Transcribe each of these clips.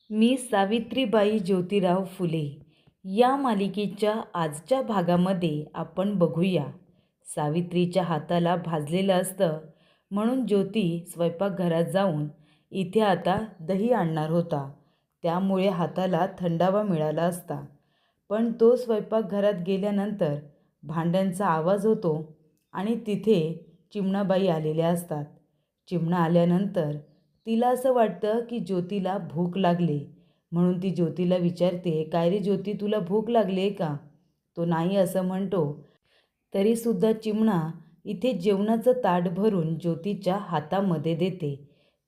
मी सावित्रीबाई ज्योतिराव फुले या मालिकेच्या आजच्या भागामध्ये आपण बघूया. सावित्रीच्या हाताला भाजलेलं असतं म्हणून ज्योती स्वयंपाकघरात जाऊन इथे आता दही आणणार होता. त्यामुळे हाताला थंडावा मिळाला असता. पण तो स्वयंपाकघरात गेल्यानंतर भांड्यांचा आवाज होतो आणि तिथे चिमणाबाई आलेल्या असतात. चिमणा आल्यानंतर तिला असं वाटतं की ज्योतीला भूक लागली, म्हणून ती ज्योतीला विचारते, काय रे ज्योती, तुला भूक लागली आहे का? तो नाही असं म्हणतो. तरीसुद्धा चिमणा इथे जेवणाचं ताट भरून ज्योतीच्या हातामध्ये देते.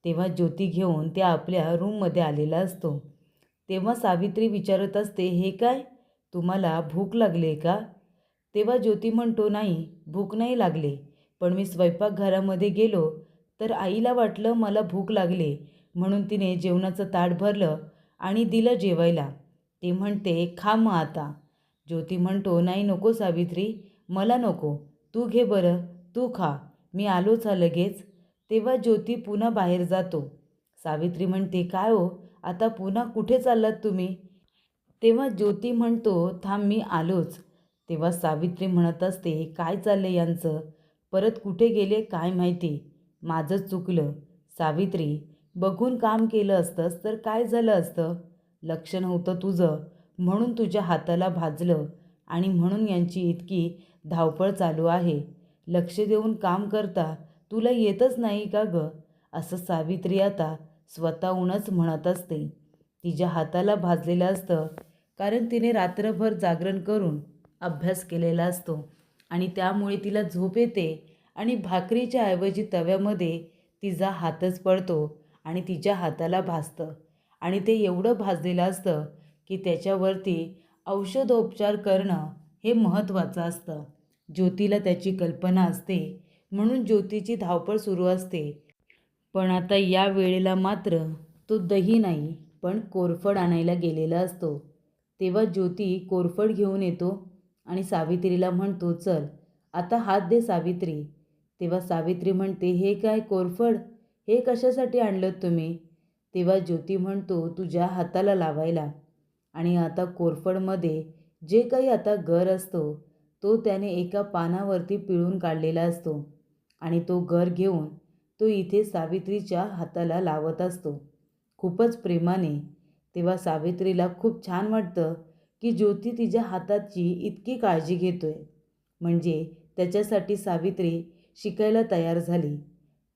तेव्हा ज्योती घेऊन त्या आपल्या रूममध्ये आलेला असतो. तेव्हा सावित्री विचारत असते, हे काय, तुम्हाला भूक लागली आहे का? तेव्हा ज्योती म्हणतो, नाही भूक नाही लागली, पण मी स्वयंपाकघरामध्ये गेलो तर आईला वाटलं मला भूक लागली, म्हणून तिने जेवणाचं ताट भरलं आणि दिलं जेवायला. ती म्हणते, खा मग आता. ज्योती म्हणतो, नाही नको सावित्री, मला नको, तू घे बरं, तू खा, मी आलोच हा लगेच. तेव्हा ज्योती पुन्हा बाहेर जातो. सावित्री म्हणते, काय हो, आता पुन्हा कुठे चाललात तुम्ही? तेव्हा ज्योती म्हणतो, थांब मी आलोच. तेव्हा सावित्री म्हणत असते, काय चाललंय यांचं, परत कुठे गेले काय माहिती, माझंच चुकलं. सावित्री, बघून काम केलं असतंस तर काय झालं असतं? लक्ष नव्हतं तुझं म्हणून तुझ्या हाताला भाजलं आणि म्हणून यांची इतकी धावपळ चालू आहे. लक्ष देऊन काम करता तुला येतच नाही का गं? असं सावित्री आता स्वतःहूनच म्हणत असते. तिच्या हाताला भाजलेलं असतं कारण तिने रात्रभर जागरण करून अभ्यास केलेला असतो आणि त्यामुळे तिला झोप येते आणि भाकरीच्या ऐवजी तव्यामध्ये तिचा हातच पडतो आणि तिच्या हाताला भाजतं आणि ते एवढं भाजलेलं असतं की त्याच्यावरती औषधोपचार करणं हे महत्त्वाचं असतं. ज्योतीला त्याची कल्पना असते म्हणून ज्योतीची धावपळ सुरू असते. पण आता या वेळेला मात्र तो दही नाही पण कोरफड आणायला गेलेला असतो. तेव्हा ज्योती कोरफड घेऊन येतो आणि सावित्रीला म्हणतो, चल आता हात दे सावित्री. तेव्हा सावित्री म्हणते, हे काय कोरफड, हे कशासाठी आणलं तुम्ही? तेव्हा ज्योती म्हणतो, तुझ्या हाताला लावायला. आणि आता कोरफडमध्ये जे काही आता गर असतो तो त्याने एका पानावरती पिळून काढलेला असतो आणि तो गर घेऊन तो इथे सावित्रीच्या हाताला लावत असतो खूपच प्रेमाने. तेव्हा सावित्रीला खूप छान वाटतं की ज्योती तिच्या हाताची इतकी काळजी घेतोय, म्हणजे त्याच्यासाठी सावित्री शिकायला तयार झाली.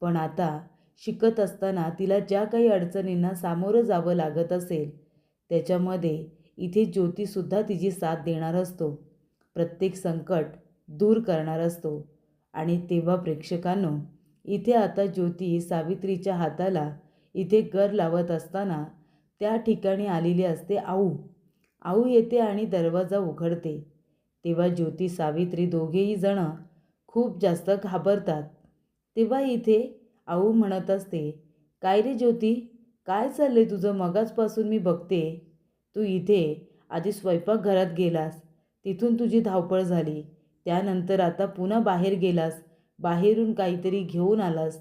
पण आता शिकत असताना तिला ज्या काही अडचणींना सामोरं जावं लागत असेल त्याच्यामध्ये इथे ज्योतीसुद्धा तिची साथ देणार असतो, प्रत्येक संकट दूर करणार असतो. आणि तेव्हा प्रेक्षकांनो, इथे आता ज्योती सावित्रीच्या हाताला इथे गर लावत असताना त्या ठिकाणी आलेली असते आऊ. आऊ येते आणि दरवाजा उघडते. तेव्हा ज्योती सावित्री दोघेही जण खूप जास्त घाबरतात. तेव्हा इथे आऊ म्हणत असते, काय रे ज्योती, काय चाललंय तुझं, मगाचपासून मी बघते तू इथे आधी स्वयंपाकघरात गेलास, तिथून तुझी धावपळ झाली, त्यानंतर आता पुन्हा बाहेर गेलास, बाहेरून काहीतरी घेऊन आलास,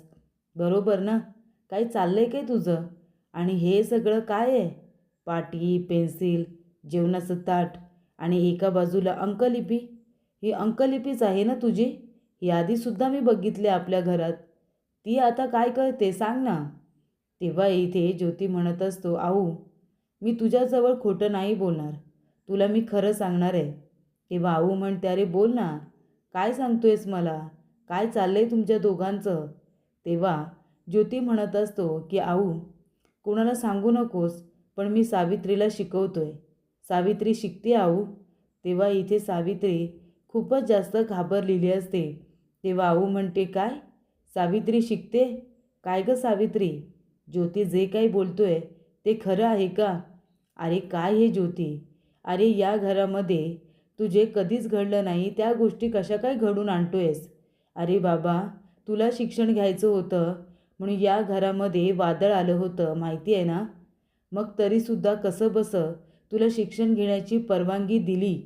बरोबर ना? काही चाललंय काय तुझं? आणि हे सगळं काय आहे? पाटी, पेन्सिल, जेवणाचं ताट आणि एका बाजूला अंकलिपी. ही अंकलिपीच आहे ना तुझी? ही आधीसुद्धा मी बघितली आपल्या घरात. ती आता काय करते सांग ना? तेव्हा इथे ज्योती म्हणत असतो, आऊ मी तुझ्याजवळ खोटं नाही बोलणार, तुला मी खरं सांगणार आहे. तेव्हा आऊ म्हणते, अरे बोल ना, काय सांगतोयस मला, काय चाललंय तुमच्या दोघांचं? तेव्हा ज्योती म्हणत असतो की आऊ कोणाला सांगू नकोस, पण मी सावित्रीला शिकवतोय, सावित्री शिकते आऊ. तेव्हा इथे सावित्री खूपच जास्त घाबरलेली असते. तेव्हा आऊ म्हणते, काय सावित्री शिकते? काय गं सावित्री, ज्योती जे काही बोलतोय ते खरं आहे का? अरे काय हे ज्योती, अरे या घरामध्ये तुझे कधीच घडलं नाही त्या गोष्टी कशा काय घडून आणतोयस? अरे बाबा, तुला शिक्षण घ्यायचं होतं म्हणून या घरामध्ये वादळ आलं होतं माहिती आहे ना, मग तरीसुद्धा कसं बसं तुला शिक्षण घेण्याची परवानगी दिली.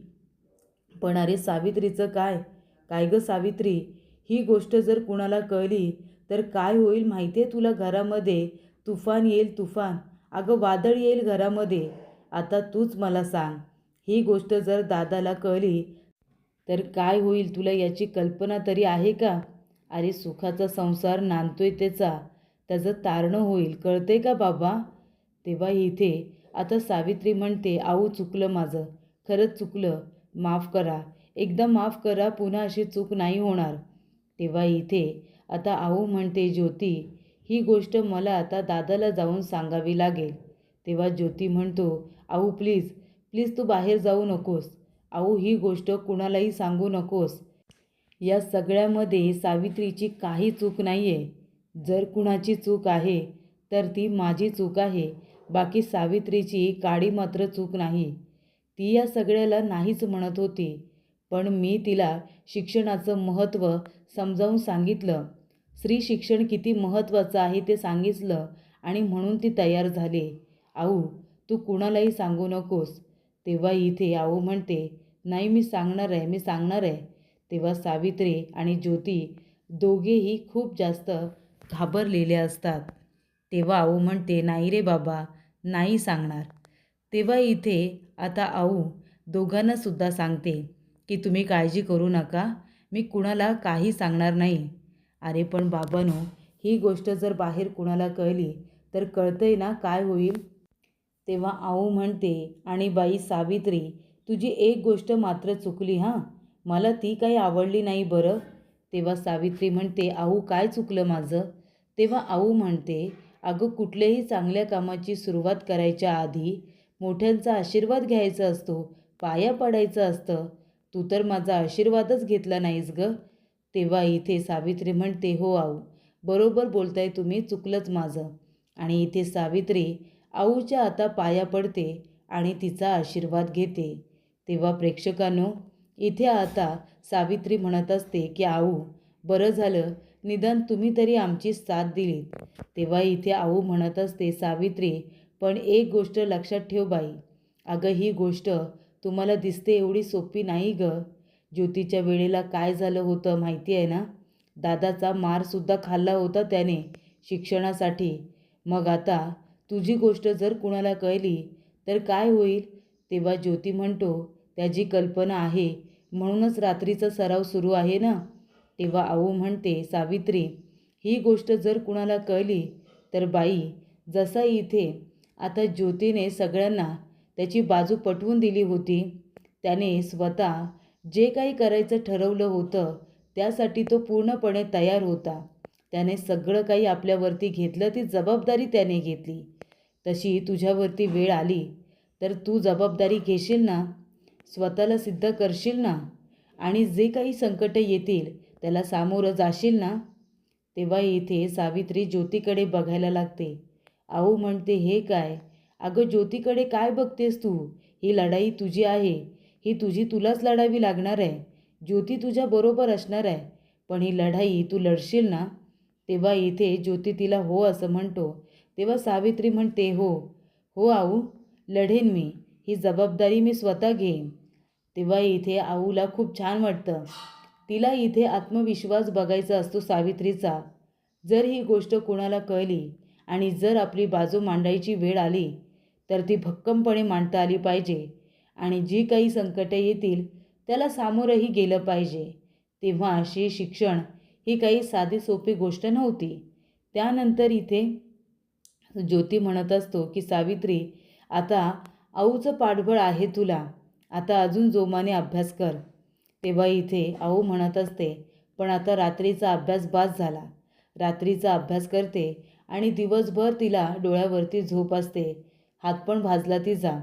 पण अरे सावित्रीचं काय, काय गं सावित्री, ही गोष्ट जर कुणाला कळली तर काय होईल माहिती आहे तुला? घरामध्ये तुफान येईल तुफान, अगं वादळ येईल घरामध्ये. आता तूच मला सांग, ही गोष्ट जर दादाला कळली तर काय होईल तुला याची कल्पना तरी आहे का? अरे सुखाचा संसार नांदतोय त्याचं तारणं होईल, कळते का बाबा? तेव्हा इथे आता सावित्री म्हणते, आऊ चुकलं माझं, खरंच चुकलं, माफ करा, एकदा माफ करा, पुन्हा अशी चूक नाही होणार. तेव्हा इथे आता आऊ म्हणते, ज्योती ही गोष्ट मला आता दादाला जाऊन सांगावी लागेल. तेव्हा ज्योती म्हणतो, आऊ प्लीज प्लीज तू बाहेर जाऊ नकोस. आऊ ही गोष्ट कुणालाही सांगू नकोस. या सगळ्यामध्ये सावित्रीची काही चूक नाही आहे. जर कुणाची चूक आहे तर ती माझी चूक आहे. बाकी सावित्रीची काडी मात्र चूक नाही. ती या सगळ्याला नाहीच म्हणत होती, पण मी तिला शिक्षणाचं महत्त्व समजावून सांगितलं. स्त्री शिक्षण किती महत्त्वाचं आहे ते सांगितलं आणि म्हणून ती तयार झाली. आऊ तू कुणालाही सांगू नकोस. तेव्हा इथे आऊ म्हणते, नाही मी सांगणार आहे, मी सांगणार आहे. तेव्हा सावित्री आणि ज्योती दोघेही खूप जास्त घाबरलेले असतात. तेव्हा आऊ म्हणते, नाही रे बाबा, नाही सांगणार. तेव्हा इथे आता आऊ दोघांनासुद्धा सांगते की तुम्ही काळजी करू नका, मी कुणाला काही सांगणार नाही. अरे पण बाबांनो, ही गोष्ट जर बाहेर कुणाला कळली तर कळतंय ना काय होईल? तेव्हा आऊ म्हणते, आणि बाई सावित्री, तुझी एक गोष्ट मात्र चुकली हां, मला ती काही आवडली नाही बरं. तेव्हा सावित्री म्हणते, आऊ काय चुकलं माझं? तेव्हा आऊ म्हणते, अगं कुठल्याही चांगल्या कामाची सुरुवात करायच्या आधी मोठ्यांचा आशीर्वाद घ्यायचा असतो, पाया पडायचं असतं. तू तर माझा आशीर्वादच घेतला नाहीस गं. तेव्हा इथे सावित्री म्हणते, हो आऊ, बरोबर बोलताय तुम्ही, चुकलंच माझं. आणि इथे सावित्री आऊच्या आता पाया पडते आणि तिचा आशीर्वाद घेते. तेव्हा प्रेक्षकांनो, इथे आता सावित्री म्हणत असते की आऊ, बरं झालं निदान तुम्ही तरी आमची साथ दिलीत. तेव्हा इथे आऊ म्हणत असते, सावित्री पण एक गोष्ट लक्षात ठेव बाई, अगं ही गोष्ट तुम्हाला दिसते एवढी सोपी नाही गं. ज्योतीच्या वेळेला काय झालं होतं माहिती आहे ना? दादाचा मारसुद्धा खाल्ला होता त्याने शिक्षणासाठी. मग आता तुझी गोष्ट जर कुणाला कळली तर काय होईल? तेव्हा ज्योती म्हणतो, त्याची कल्पना आहे म्हणूनच रात्रीचा सराव सुरू आहे ना. तेव्हा आऊ म्हणते, सावित्री ही गोष्ट जर कुणाला कळली तर बाई, जसा इथे आता ज्योतीने सगळ्यांना त्याची बाजू पटवून दिली होती, त्याने स्वतः जे काही करायचं ठरवलं होतं त्यासाठी तो पूर्णपणे तयार होता. त्याने सगळं काही आपल्यावरती घेतलं, ती जबाबदारी त्याने घेतली. तशी तुझ्यावरती वेळ आली तर तू जबाबदारी घेशील ना, स्वतःला सिद्ध करशील ना, आणि जे काही संकट येतील त्याला सामोरं जाशील ना. तेव्हा इथे सावित्री ज्योतीकडे बघायला लागते. आऊ म्हणते, हे काय? अगं ज्योतीकडे काय बघतेस तू? ही लढाई तुझी आहे, ही तुलाच लढावी लागणार आहे. ज्योती तुझ्याबरोबर असणार आहे, पण ही लढाई तू लढशील ना. तेव्हा इथे ज्योती तिला हो असं म्हणतो. तेव्हा सावित्री म्हणते, हो हो आऊ, लढेन मी, ही जबाबदारी मी स्वतः घेईन. तेव्हा इथे आऊला खूप छान वाटतं. तिला इथे आत्मविश्वास बघायचा असतो सावित्रीचा. जर ही गोष्ट कोणाला कळली आणि जर आपली बाजू मांडायची वेळ आली तर ती भक्कमपणे मांडता आली पाहिजे आणि जी काही संकटे येतील त्याला सामोरंही गेलं पाहिजे. तेव्हा अशी शिक्षण ही काही साधी सोपी गोष्ट नव्हती. त्यानंतर इथे ज्योती म्हणत असतो की सावित्री, आता आऊचं पाठबळ आहे तुला, आता अजून जोमाने अभ्यास कर. तेव्हा इथे आऊ म्हणत असते, पण आता रात्रीचा अभ्यास बास झाला. रात्रीचा अभ्यास करते आणि दिवसभर तिला डोळ्यावरती झोप असते, हात पण भाजला तिचा.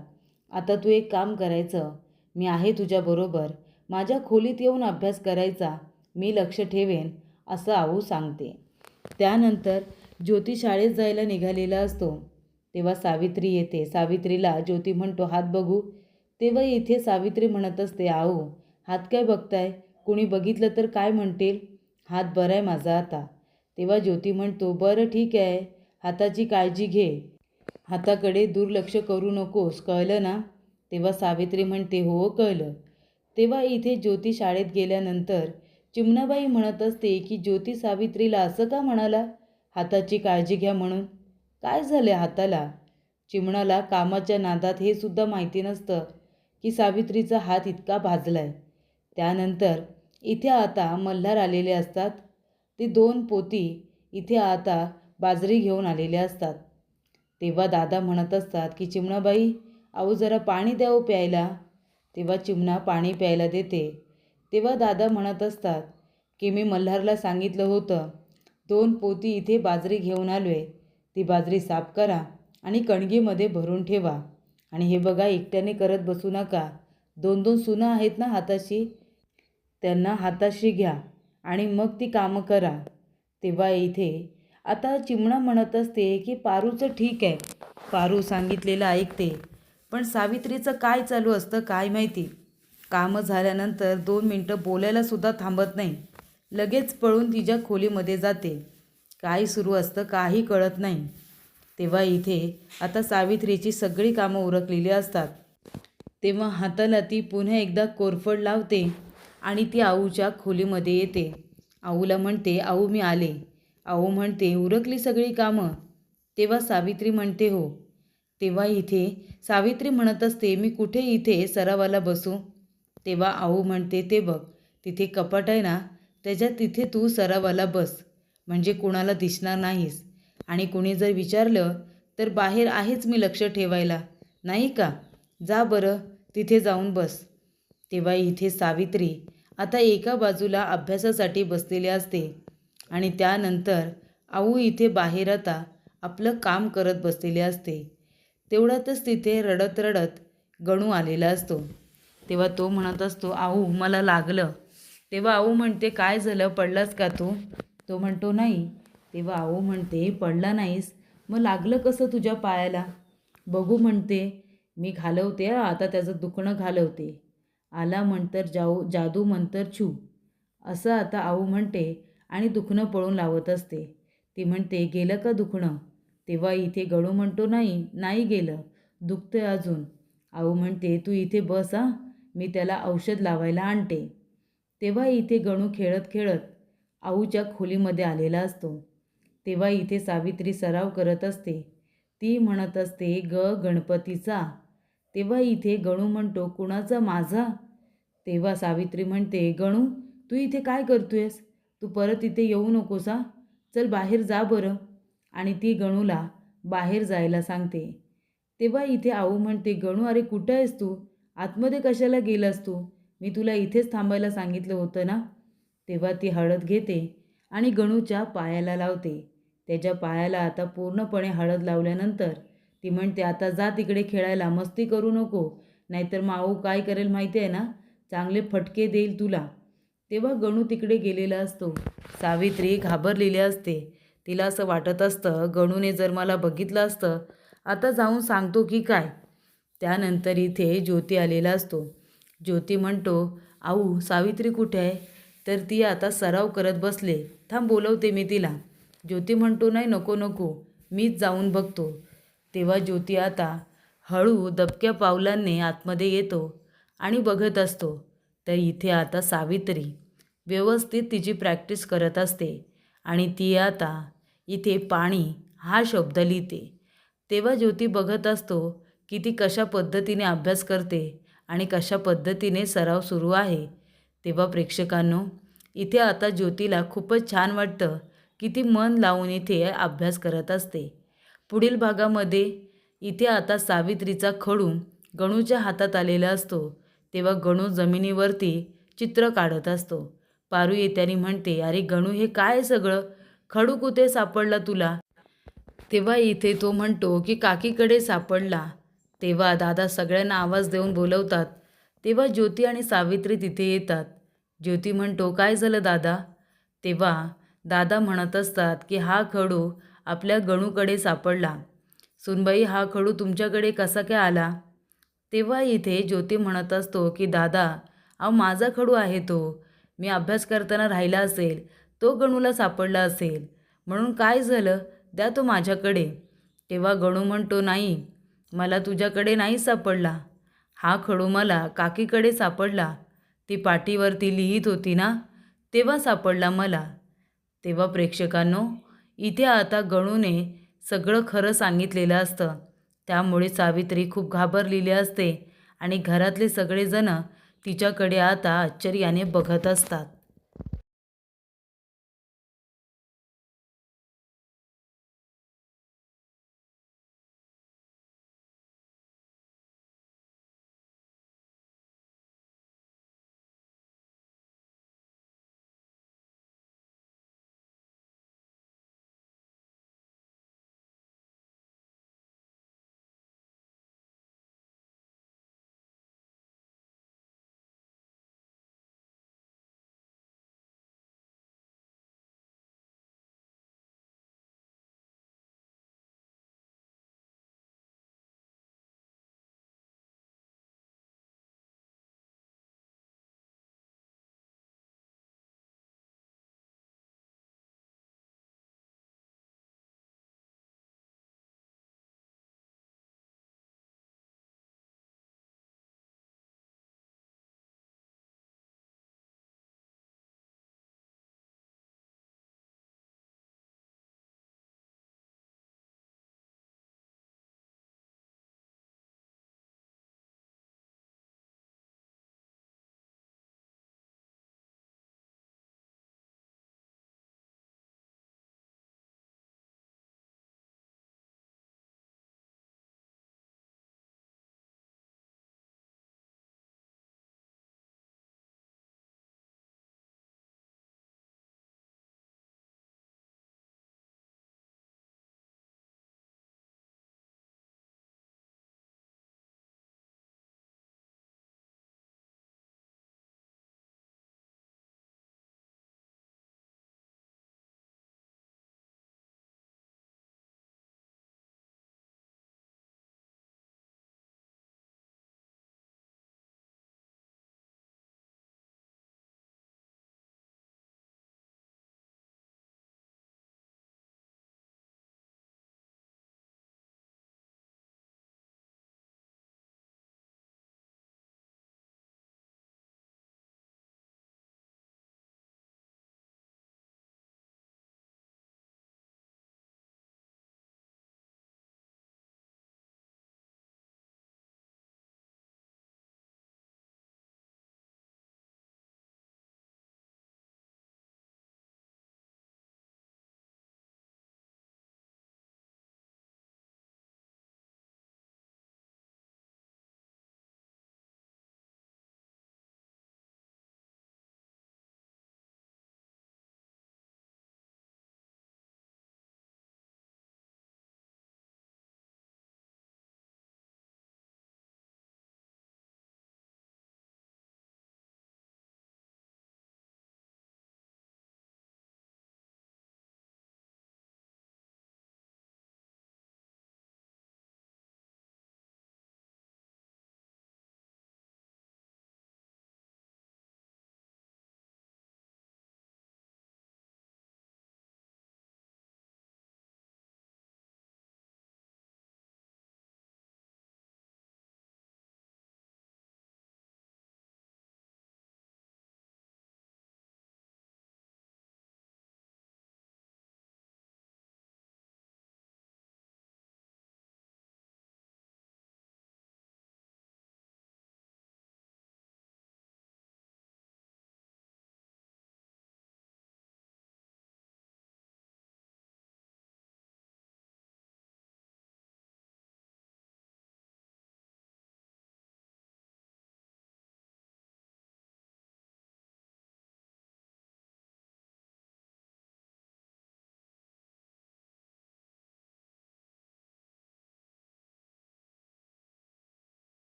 आता तू एक काम करायचं, मी आहे तुझ्याबरोबर, माझ्या खोलीत येऊन अभ्यास करायचा, मी लक्ष ठेवेन असं आऊ सांगते. त्यानंतर ज्योती शाळेत जायला निघालेला असतो. तेव्हा सावित्री येते. सावित्रीला ज्योती म्हणतो, हात बघू. तेव्हा इथे सावित्री म्हणत असते, आऊ हात काय बघताय, कुणी बघितलं तर काय म्हणतील, हात बरा आहे माझा आता. तेव्हा ज्योती म्हणतो, बरं ठीक आहे, हाताची काळजी घे, हाताकडे दुर्लक्ष करू नकोस, कळलं ना. तेव्हा सावित्री म्हणते, हो कळलं. तेव्हा इथे ज्योती शाळेत गेल्यानंतर चिमणाबाई म्हणत असते की ज्योती सावित्रीला असं का म्हणाला, हाताची काळजी घ्या म्हणून, काय झालं हाताला? चिमणाला कामाच्या नादात हे सुद्धा माहिती नसतं की सावित्रीचा हात इतका भाजलाय. त्यानंतर इथे आता मल्हार आलेले असतात. ते 2 पोती इथे आता बाजरी घेऊन आलेले असतात. तेव्हा दादा म्हणत असतात की चिमणाबाई, अहो जरा पाणी द्या हो प्यायला. तेव्हा चिमणा पाणी प्यायला देते. तेव्हा दादा म्हणत असतात की मी मल्हारला सांगितलं होतं 2 पोती इथे बाजरी घेऊन आलोय. ती बाजरी साफ करा आणि कणगीमध्ये भरून ठेवा. आणि हे बघा, एकट्याने करत बसू नका. 2-2 सुना आहेत ना हाताशी, त्यांना हाताशी घ्या आणि मग ती कामं करा. तेव्हा इथे आता चिमणा म्हणत असते की पारूचं ठीक आहे, पारू सांगितलेलं ऐकते. पण सावित्रीचं काय चालू असतं काय माहिती. कामं झाल्यानंतर 2 मिनटं बोलायलासुद्धा थांबत नाही. लगेच पळून तिच्या खोलीमध्ये जाते. काय सुरू असतं काही कळत नाही. तेव्हा इथे आता सावित्रीची सगळी कामं उरकलेली असतात. तेव्हा हाताला ती पुन्हा एकदा कोरफड लावते आणि ती आऊच्या खोलीमध्ये येते. आऊला म्हणते, आऊ मी आले. आऊ म्हणते, उरकली सगळी कामं. तेव्हा सावित्री म्हणते, हो. तेव्हा इथे सावित्री म्हणत असते, मी कुठे इथे सरावाला बसू. तेव्हा आऊ म्हणते, ते बघ तिथे कपाट आहे ना, त्याच्यात तिथे तू सरावाला बस, म्हणजे कुणाला दिसणार नाहीस. आणि कुणी जर विचारलं तर बाहेर आहेच मी लक्ष ठेवायला, नाही का. जा बरं तिथे जाऊन बस. तेव्हा इथे सावित्री आता एका बाजूला अभ्यासासाठी बसलेली असते आणि त्यानंतर आऊ इथे बाहेर आता आपलं काम करत बसलेले असते. तेवढ्यातच तिथे रडत रडत गणू आलेला असतो. तेव्हा तो म्हणत असतो, आऊ मला लागलं. तेव्हा आऊ म्हणते, काय झालं, पडलास का तू. तो म्हणतो, नाही. तेव्हा आऊ म्हणते, पडला नाहीस मग लागलं कसं तुझ्या पायाला. बघू म्हणते, मी घालवते आता त्याचं दुखणं घालवते. आला मंतर जादू मंतर छू, असं आता आऊ म्हणते आणि दुखणं पळून लावत असते. ती म्हणते, गेलं का दुखणं. तेव्हा इथे गणू म्हणतो, नाही नाही गेलं, दुखतंय अजून. आऊ म्हणते, तू इथे बस मी त्याला औषध लावायला आणते. तेव्हा इथे गणू खेळत खेळत आऊच्या खोलीमध्ये आलेला असतो. तेव्हा इथे सावित्री सराव करत असते. ती म्हणत असते, गणपतीचा. तेव्हा इथे गणू म्हणतो, कुणाचा, माझा. तेव्हा सावित्री म्हणते, गणू तू इथे काय करतोयस, तू परत इथे येऊ नकोस चल बाहेर जा बरं. आणि ती गणूला बाहेर जायला सांगते. तेव्हा इथे आऊ म्हणते, गणू अरे कुठं आहेस तू, आतमध्ये कशाला गेलास तू, मी तुला इथेच थांबायला सांगितलं होतं ना. तेव्हा ती हळद घेते आणि गणूच्या पायाला लावते. त्याच्या पायाला आता पूर्णपणे हळद लावल्यानंतर ती म्हणते, आता जा तिकडे खेळायला, मस्ती करू नको, नाहीतर माऊ काय करेल माहिती आहे ना, चांगले फटके देईल तुला. तेव्हा गणू तिकडे गेलेला असतो. सावित्री घाबरलेली असते. तिला असं वाटत असतं, गणूने जर मला बघितलं असतं आता जाऊन सांगतो की काय. त्यानंतर इथे ज्योती आलेला असतो. ज्योती म्हणतो, आऊ सावित्री कुठे आहे. तर ती आता सराव करत बसले, थांब बोलवते मी तिला. ज्योती म्हणतो, नाही नको नको, मीच जाऊन बघतो. तेव्हा ज्योती आता हळू दबक्या पावलांनी आतमध्ये येतो आणि बघत असतो. तर इथे आता सावित्री व्यवस्थित तिची प्रॅक्टिस करत असते आणि ती आता इथे पाणी हा शब्द लिहिते. तेव्हा ज्योती बघत असतो की ती कशा पद्धतीने अभ्यास करते आणि कशा पद्धतीने सराव सुरू आहे. तेव्हा प्रेक्षकांनो, इथे आता ज्योतीला खूपच छान वाटतं की ती मन लावून इथे अभ्यास करत असते. पुढील भागामध्ये इथे आता सावित्रीचा खडू गणूच्या हातात आलेला असतो. तेव्हा गणू जमिनीवरती चित्र काढत असतो. पारू येत्यानी म्हणते, अरे गणू हे काय सगळं, खडू कुठे सापडला तुला. तेव्हा इथे तो म्हणतो की काकीकडे सापडला. तेव्हा दादा सगळ्यांना आवाज देऊन बोलवतात. तेव्हा ज्योती आणि सावित्री तिथे येतात. ज्योती म्हणतो, काय झालं दादा. तेव्हा दादा म्हणत असतात की हा खडू आपल्या गणूकडे सापडला. सुनबाई हा खडू तुमच्याकडे कसा काय आला. तेव्हा इथे ज्योती म्हणत असतो की दादा, अहो माझा खडू आहे तो, मी अभ्यास करताना राहिला असेल, तो गणूला सापडला असेल, म्हणून काय झालं, द्या तो माझ्याकडे. तेव्हा गणू म्हणतो, नाही मला तुझ्याकडे नाही सापडला, हा खडू मला काकीकडे सापडला, ती पाटीवरती लिहित होती ना तेव्हा सापडला मला. तेव्हा प्रेक्षकांनो, इथे आता गणूने सगळं खरं सांगितलेलं असतं. त्यामुळे सावित्री खूप घाबरलेली असते आणि घरातले सगळेजण तिच्याकडे आता आश्चर्याने बघत असतात.